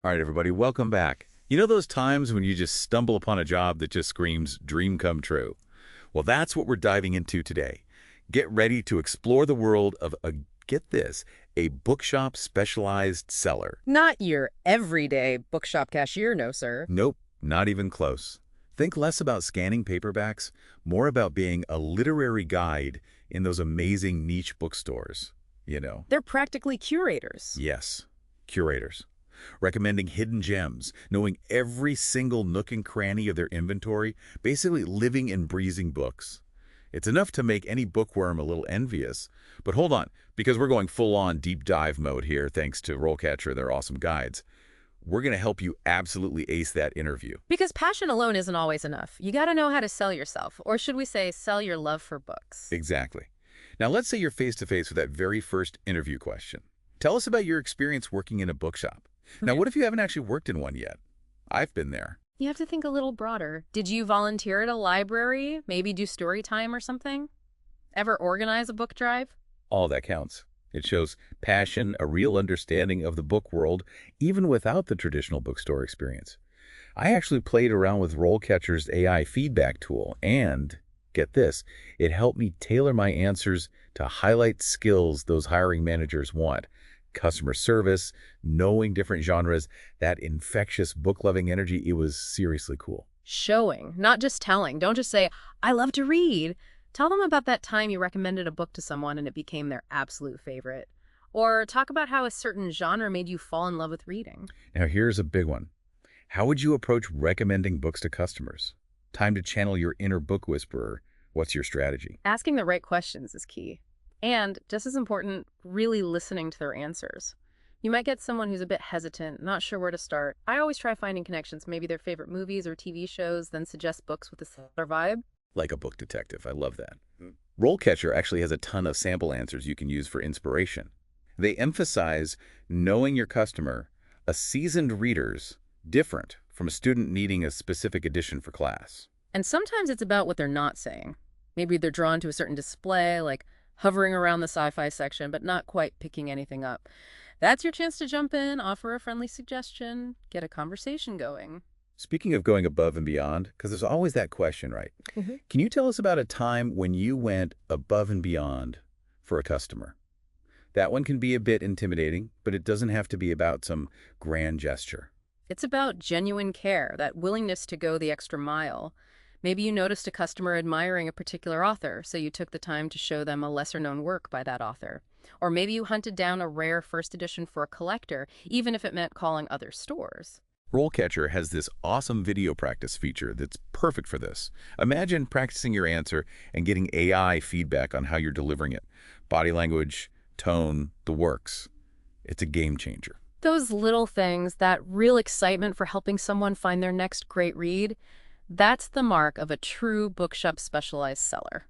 All right, everybody, welcome back. You know those times when you just stumble upon a job that just screams dream come true? Well, that's what we're diving into today. Get ready to explore the world of get this, a bookshop specialized seller. Not your everyday bookshop cashier, no, sir. Nope, not even close. Think less about scanning paperbacks, more about being a literary guide in those amazing niche bookstores, you know. They're practically curators. Yes, curators. Recommending hidden gems, knowing every single nook and cranny of their inventory, basically living and breathing books. It's enough to make any bookworm a little envious. But hold on, because we're going full-on deep dive mode here thanks to RoleCatcher, their awesome guides. We're going to help you absolutely ace that interview. Because passion alone isn't always enough. You got to know how to sell yourself, or should we say sell your love for books. Exactly. Now let's say you're face-to-face with that very first interview question. Tell us about your experience working in a bookshop. Now, what if you haven't actually worked in one yet? I've been there. You have to think a little broader. Did you volunteer at a library? Maybe do story time or something? Ever organize a book drive? All that counts. It shows passion, a real understanding of the book world, even without the traditional bookstore experience. I actually played around with RoleCatcher's AI feedback tool, and, get this, it helped me tailor my answers to highlight skills those hiring managers want. Customer service, knowing different genres, that infectious book-loving energy, it was seriously cool. Showing, not just telling. Don't just say, I love to read. Tell them about that time you recommended a book to someone and it became their absolute favorite. Or talk about how a certain genre made you fall in love with reading. Now here's a big one. How would you approach recommending books to customers? Time to channel your inner book whisperer. What's your strategy? Asking the right questions is key. And, just as important, really listening to their answers. You might get someone who's a bit hesitant, not sure where to start. I always try finding connections, maybe their favorite movies or TV shows, then suggest books with a similar vibe. Like a book detective. I love that. RoleCatcher actually has a ton of sample answers you can use for inspiration. They emphasize knowing your customer, a seasoned reader's different from a student needing a specific edition for class. And sometimes it's about what they're not saying. Maybe they're drawn to a certain display, like hovering around the sci-fi section, but not quite picking anything up. That's your chance to jump in, offer a friendly suggestion, get a conversation going. Speaking of going above and beyond, because there's always that question, right? Can you tell us about a time when you went above and beyond for a customer? That one can be a bit intimidating, but it doesn't have to be about some grand gesture. It's about genuine care, that willingness to go the extra mile. Maybe you noticed a customer admiring a particular author, so you took the time to show them a lesser-known work by that author. Or maybe you hunted down a rare first edition for a collector, even if it meant calling other stores. RoleCatcher has this awesome video practice feature that's perfect for this. Imagine practicing your answer and getting AI feedback on how you're delivering it. Body language, tone, the works. It's a game changer. Those little things, that real excitement for helping someone find their next great read, that's the mark of a true bookshop specialized seller.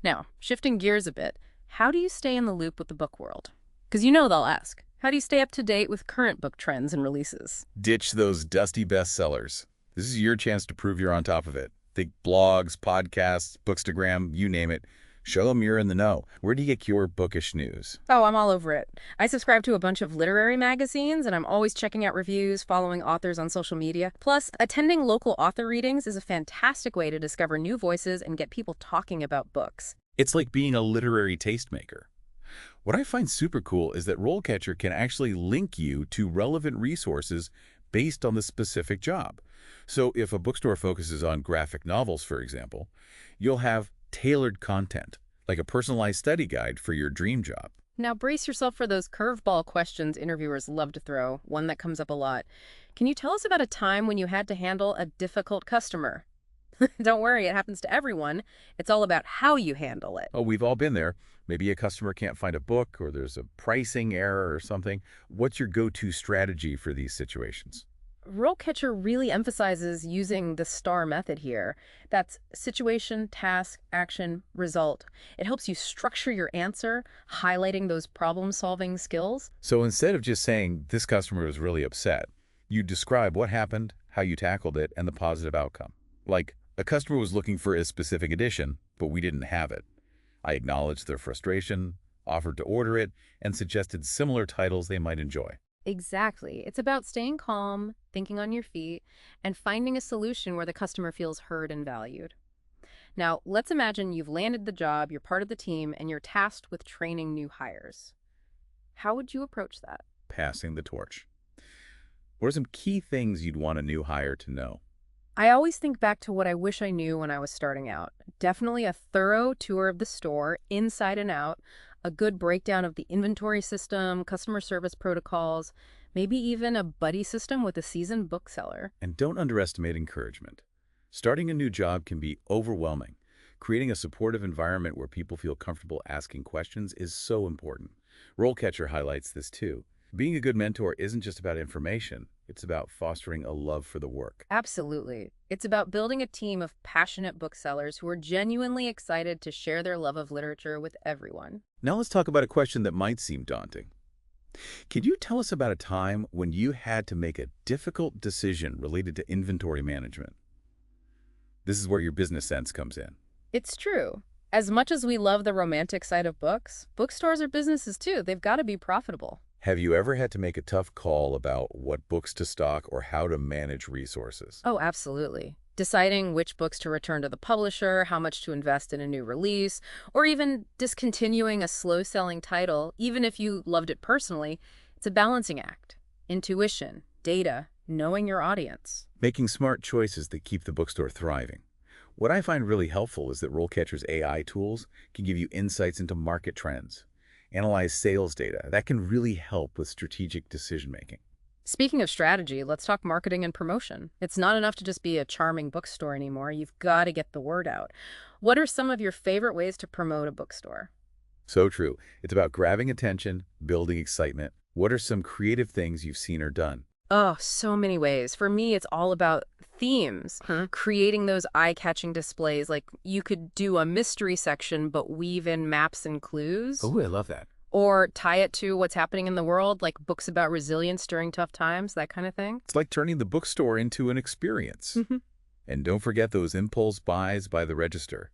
Now, shifting gears a bit, how do you stay in the loop with the book world? Because you know they'll ask, how do you stay up to date with current book trends and releases? Ditch those dusty bestsellers. This is your chance to prove you're on top of it. Think blogs, podcasts, Bookstagram, you name it. Show them you're in the know. Where do you get your bookish news? Oh, I'm all over it. I subscribe to a bunch of literary magazines, and I'm always checking out reviews, following authors on social media. Plus, attending local author readings is a fantastic way to discover new voices and get people talking about books. It's like being a literary tastemaker. What I find super cool is that RoleCatcher can actually link you to relevant resources based on the specific job. So if a bookstore focuses on graphic novels, for example, you'll have tailored content, like a personalized study guide for your dream job. Now brace yourself for those curveball questions interviewers love to throw, one that comes up a lot. Can you tell us about a time when you had to handle a difficult customer? Don't worry, it happens to everyone. It's all about how you handle it. Oh, we've all been there. Maybe a customer can't find a book or there's a pricing error or something. What's your go-to strategy for these situations? RoleCatcher really emphasizes using the STAR method here. That's situation, task, action, result. It helps you structure your answer, highlighting those problem-solving skills. So instead of just saying, this customer was really upset, you describe what happened, how you tackled it, and the positive outcome. Like, a customer was looking for a specific edition, but we didn't have it. I acknowledged their frustration, offered to order it, and suggested similar titles they might enjoy. Exactly. It's about staying calm, thinking on your feet, and finding a solution where the customer feels heard and valued. Now, let's imagine you've landed the job, you're part of the team, and you're tasked with training new hires. How would you approach that? Passing the torch. What are some key things you'd want a new hire to know? I always think back to what I wish I knew when I was starting out. Definitely a thorough tour of the store, inside and out, a good breakdown of the inventory system, customer service protocols, maybe even a buddy system with a seasoned bookseller. And don't underestimate encouragement. Starting a new job can be overwhelming. Creating a supportive environment where people feel comfortable asking questions is so important. RoleCatcher highlights this too. Being a good mentor isn't just about information, it's about fostering a love for the work. Absolutely. It's about building a team of passionate booksellers who are genuinely excited to share their love of literature with everyone. Now let's talk about a question that might seem daunting. Can you tell us about a time when you had to make a difficult decision related to inventory management? This is where your business sense comes in. It's true. As much as we love the romantic side of books, bookstores are businesses too. They've got to be profitable. Have you ever had to make a tough call about what books to stock or how to manage resources? Oh, absolutely. Deciding which books to return to the publisher, how much to invest in a new release, or even discontinuing a slow-selling title, even if you loved it personally, it's a balancing act. Intuition, data, knowing your audience. Making smart choices that keep the bookstore thriving. What I find really helpful is that RoleCatcher's AI tools can give you insights into market trends, analyze sales data. That can really help with strategic decision-making. Speaking of strategy, let's talk marketing and promotion. It's not enough to just be a charming bookstore anymore. You've got to get the word out. What are some of your favorite ways to promote a bookstore? So true. It's about grabbing attention, building excitement. What are some creative things you've seen or done? Oh, so many ways. For me, it's all about themes, creating those eye-catching displays. Like you could do a mystery section, but weave in maps and clues. Oh, I love that. Or tie it to what's happening in the world, like books about resilience during tough times, that kind of thing. It's like turning the bookstore into an experience. And don't forget those impulse buys by the register.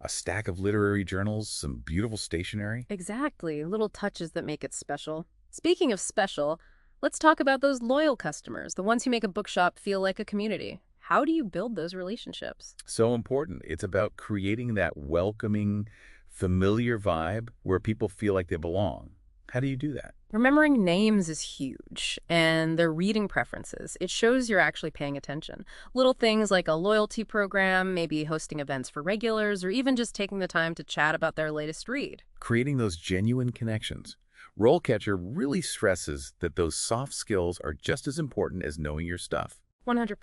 A stack of literary journals, some beautiful stationery. Exactly. Little touches that make it special. Speaking of special, let's talk about those loyal customers, the ones who make a bookshop feel like a community. How do you build those relationships? So important. It's about creating that welcoming, familiar vibe where people feel like they belong. How do you do that? Remembering names is huge, and their reading preferences. It shows you're actually paying attention. Little things like a loyalty program, maybe hosting events for regulars, or even just taking the time to chat about their latest read. Creating those genuine connections. RoleCatcher really stresses that those soft skills are just as important as knowing your stuff. 100%.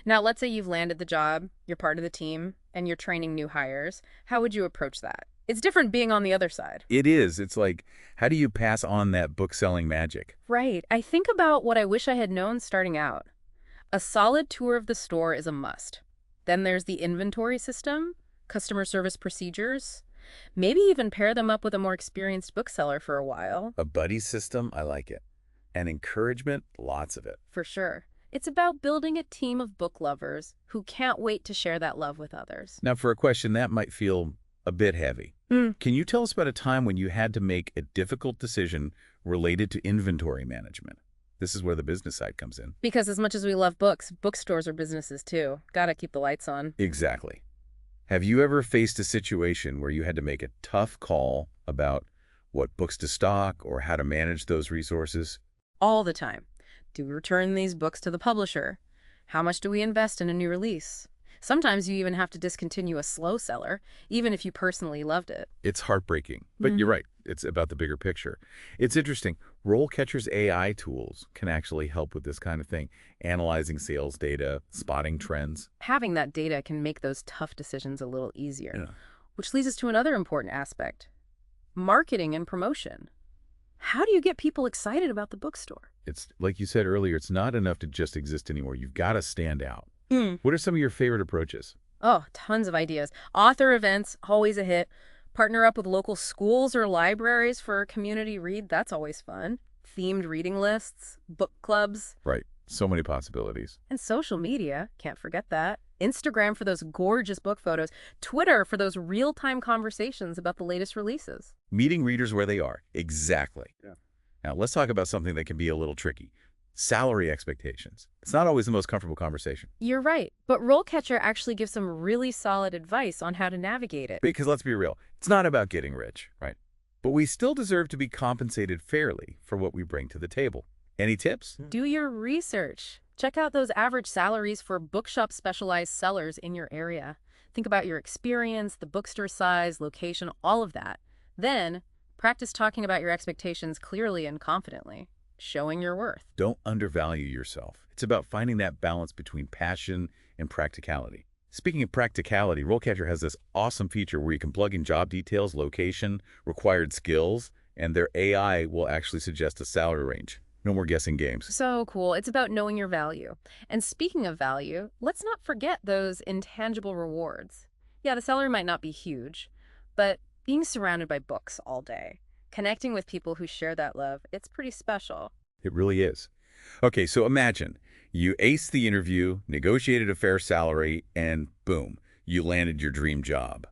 Now, let's say you've landed the job, you're part of the team, and you're training new hires. How would you approach that? It's different being on the other side. It is. It's like, how do you pass on that book-selling magic? Right. I think about what I wish I had known starting out. A solid tour of the store is a must. Then there's the inventory system, customer service procedures. Maybe even pair them up with a more experienced bookseller for a while. A buddy system, I like it. And encouragement, lots of it. For sure. It's about building a team of book lovers who can't wait to share that love with others. Now, for a question that might feel a bit heavy, can you tell us about a time when you had to make a difficult decision related to inventory management? This is where the business side comes in. Because as much as we love books, bookstores are businesses too. Gotta keep the lights on. Exactly. Have you ever faced a situation where you had to make a tough call about what books to stock or how to manage those resources? All the time. Do we return these books to the publisher? How much do we invest in a new release? Sometimes you even have to discontinue a slow seller, even if you personally loved it. It's heartbreaking, but you're right. It's about the bigger picture. It's interesting. RoleCatcher's AI tools can actually help with this kind of thing, analyzing sales data, spotting trends. Having that data can make those tough decisions a little easier, Yeah. which leads us to another important aspect, marketing and promotion. How do you get people excited about the bookstore? It's like you said earlier, it's not enough to just exist anymore. You've got to stand out. What are some of your favorite approaches? Oh, tons of ideas. Author events, always a hit. Partner up with local schools or libraries for a community read. That's always fun. Themed reading lists, book clubs. Right. So many possibilities. And social media, can't forget that. Instagram for those gorgeous book photos. Twitter for those real-time conversations about the latest releases. Meeting readers where they are. Exactly. Yeah. Now, let's talk about something that can be a little tricky. Salary expectations. It's not always the most comfortable conversation. You're right, but RoleCatcher actually gives some really solid advice on how to navigate it. Because let's be real, it's not about getting rich, right? But we still deserve to be compensated fairly for what we bring to the table. Any tips? Do your research. Check out those average salaries for Bookshop Specialized Sellers in your area. Think about your experience, the bookstore size, location, all of that. Then, practice talking about your expectations clearly and confidently, showing your worth. Don't undervalue yourself. It's about finding that balance between passion and practicality. Speaking of practicality, RoleCatcher has this awesome feature where you can plug in job details, location, required skills, and their AI will actually suggest a salary range. No more guessing games. So cool. It's about knowing your value. And speaking of value, let's not forget those intangible rewards. Yeah, the salary might not be huge, but being surrounded by books all day, connecting with people who share that love, it's pretty special. It really is. Okay, so imagine you aced the interview, negotiated a fair salary, and boom, you landed your dream job.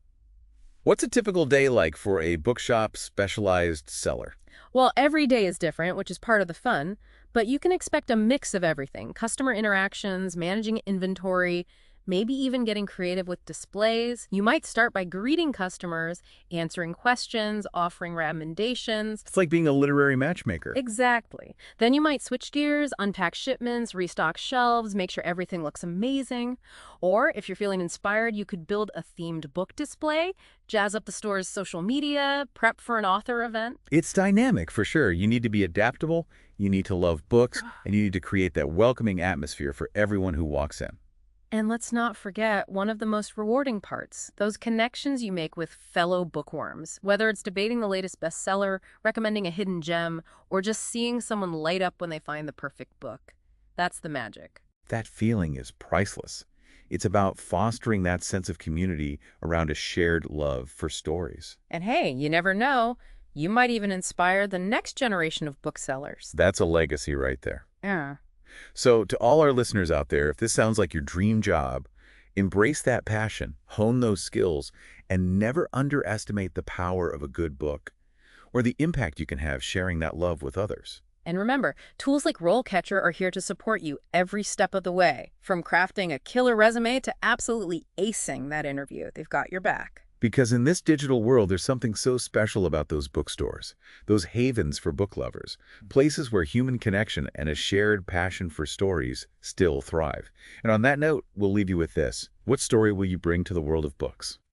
What's a typical day like for a bookshop specialized seller? Well, every day is different, which is part of the fun, but you can expect a mix of everything. Customer interactions, managing inventory, maybe even getting creative with displays. You might start by greeting customers, answering questions, offering recommendations. It's like being a literary matchmaker. Exactly. Then you might switch gears, unpack shipments, restock shelves, make sure everything looks amazing. Or if you're feeling inspired, you could build a themed book display, jazz up the store's social media, prep for an author event. It's dynamic for sure. You need to be adaptable, you need to love books, and you need to create that welcoming atmosphere for everyone who walks in. And let's not forget one of the most rewarding parts, those connections you make with fellow bookworms, whether it's debating the latest bestseller, recommending a hidden gem, or just seeing someone light up when they find the perfect book. That's the magic. That feeling is priceless. It's about fostering that sense of community around a shared love for stories. And hey, you never know, you might even inspire the next generation of booksellers. That's a legacy right there. Yeah. So to all our listeners out there, if this sounds like your dream job, embrace that passion, hone those skills, and never underestimate the power of a good book or the impact you can have sharing that love with others. And remember, tools like RoleCatcher are here to support you every step of the way, from crafting a killer resume to absolutely acing that interview. They've got your back. Because in this digital world, there's something so special about those bookstores, those havens for book lovers, places where human connection and a shared passion for stories still thrive. And on that note, we'll leave you with this. What story will you bring to the world of books?